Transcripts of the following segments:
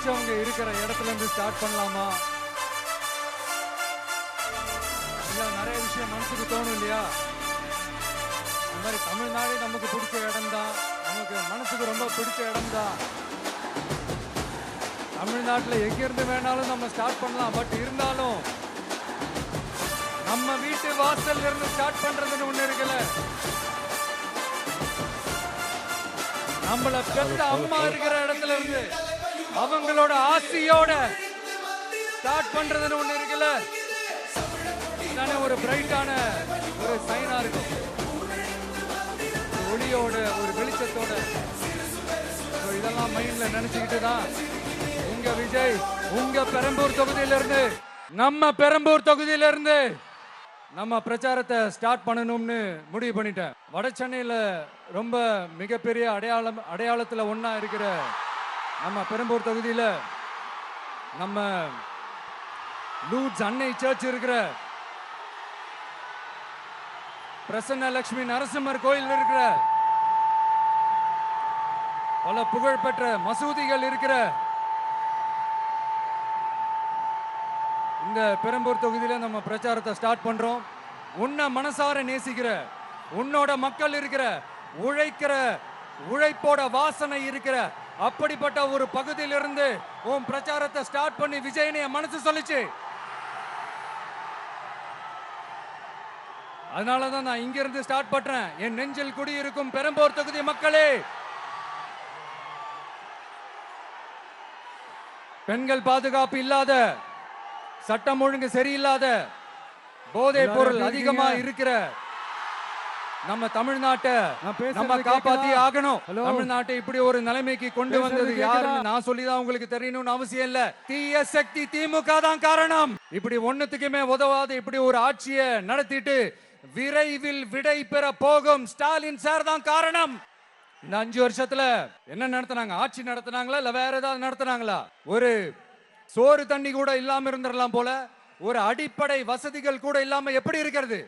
பிடிச்சவங்க இருக்கிற இடத்துல இருந்து ஸ்டார்ட் பண்ணலாமா? இல்ல நிறைய விஷயம் மனசுக்கு தோணும் இல்லையா? அந்த மாதிரி தமிழ்நாடே நமக்கு பிடிச்ச இடம் தான், நமக்கு மனசுக்கு ரொம்ப பிடிச்ச இடம் தான். தமிழ்நாட்டில் எங்கிருந்து வேணாலும் நம்ம ஸ்டார்ட் பண்ணலாம். பட் இருந்தாலும் நம்ம வீட்டு வாசல்ல இருந்து ஸ்டார்ட் பண்றதுன்னு ஒண்ணு இருக்குல்ல. நம்மள பெத்த அம்மா இருக்கிற இடத்துல இருந்து அவங்களோட ஆசையோட ஸ்டார்ட் பண்றதுன்னு ஒண்ணு இருக்குல்ல. தானே ஒரு பிரைட்டான ஒரு சைனா இருக்கும், ஒளியோட ஒரு வெளிச்சத்தோட. இதெல்லாம் மைண்ட்ல நினைச்சுக்கிட்டு தான் உங்க விஜய் உங்க பெரம்பூர் தொகுதியிலிருந்து, நம்ம பெரம்பூர் தொகுதியிலிருந்து நம்ம பிரச்சாரத்தை ஸ்டார்ட் பண்ணணும்னு முடிவு பண்ணிட்டேன். வட சென்னையில ரொம்ப மிகப்பெரிய அடையாளத்துல ஒன்னா இருக்கிற நம்ம பெரம்பூர் தொகுதியில நம்ம லூட்ஸ் அன்னை சர்ச் இருக்கிற பிரசன்ன லட்சுமி நரசிம்மர் கோயில் இருக்கிற பல புகழ்பெற்ற மசூதிகள் இருக்கிற இந்த பெரம்பூர் தொகுதியில நம்ம பிரச்சாரத்தை ஸ்டார்ட் பண்றோம். உன்னை மனசார நேசிக்கிற, உன்னோட மக்கள் இருக்கிற, உழைக்கிற, உழைப்போட வாசனை இருக்கிற அப்படிப்பட்ட ஒரு பகுதியிலிருந்து உன் பிரச்சாரத்தை ஸ்டார்ட் பண்ணி விஜயனை மனசு சொல்லிச்சு. அதனாலதான் நான் இங்க இருந்து ஸ்டார்ட் பண்றேன். என் நெஞ்சில் குடியிருக்கும் பெரம்பூர் தொகுதி மக்களே, பெண்கள் பாதுகாப்பு இல்லாத, சட்டம் ஒழுங்கு சரியில்லாத, போதை பொருள் அதிகமா இருக்கிற நம்ம தமிழ்நாட்டை நம்ம காப்பாத்தி ஆகணும். தமிழ்நாட்டை இப்படி ஒரு நிலைமைக்கு கொண்டு வந்தது யாருன்னு நான் சொல்லிதான் உங்களுக்கு தெரியணும்னு அவசியம் இல்ல. தீய சக்தி திமுக தான் காரணம். இப்படி ஒண்ணுத்துக்குமே உதவாது இப்படி ஒரு ஆட்சியை நடத்திட்டு விரைவில் விடை பெற போகும் ஸ்டாலின் சார் தான் காரணம். இந்த 5 வருஷத்துல என்ன நடத்தினாங்க? ஆட்சி நடத்தினாங்களா இல்ல வேற ஏதாவது நடத்தினாங்களா? ஒரு சோறு தண்ணி கூட இல்லாம இருந்துடலாம் போல, ஒரு அடிப்படை வசதிகள் கூட இல்லாம எப்படி இருக்கிறது?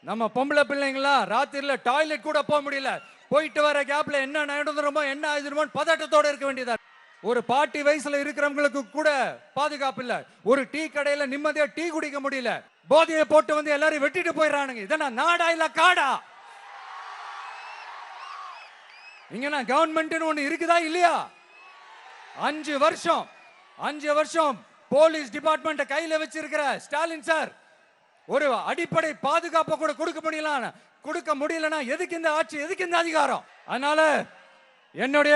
நம்ம பொம்பளை பிள்ளைங்களா ராத்திரில டாய்லெட் கூட போக முடியல. போயிட்டு வர கேப்ல என்ன நடந்துருமோ என்ன ஆயிடுமோ பதட்டத்தோட இருக்க வேண்டியதா. ஒரு பாட்டி வயசுல இருக்கிறவங்களுக்கு கூட பாதுகாப்பு இல்ல. ஒரு டீ கடையில நிம்மதியா டீ குடிக்க முடியல. போதையை போட்டு வந்து எல்லாரும் வெட்டிட்டு போயிடறானுங்க. இதெல்லாம் நாடா இல்ல காடா? இங்க கவர்மெண்ட் ஒண்ணு இருக்குதா இல்லையா? 5 வருஷம் போலீஸ் டிபார்ட்மெண்ட் கையில வச்சிருக்கிற ஸ்டாலின் சார் ஒரு அடிப்படை பாதுகாப்பை கூட கொடுக்க முடியலனா எதுக்கு இந்த ஆட்சி, எதுக்கு இந்த அதிகாரம்? அதனால என்னுடைய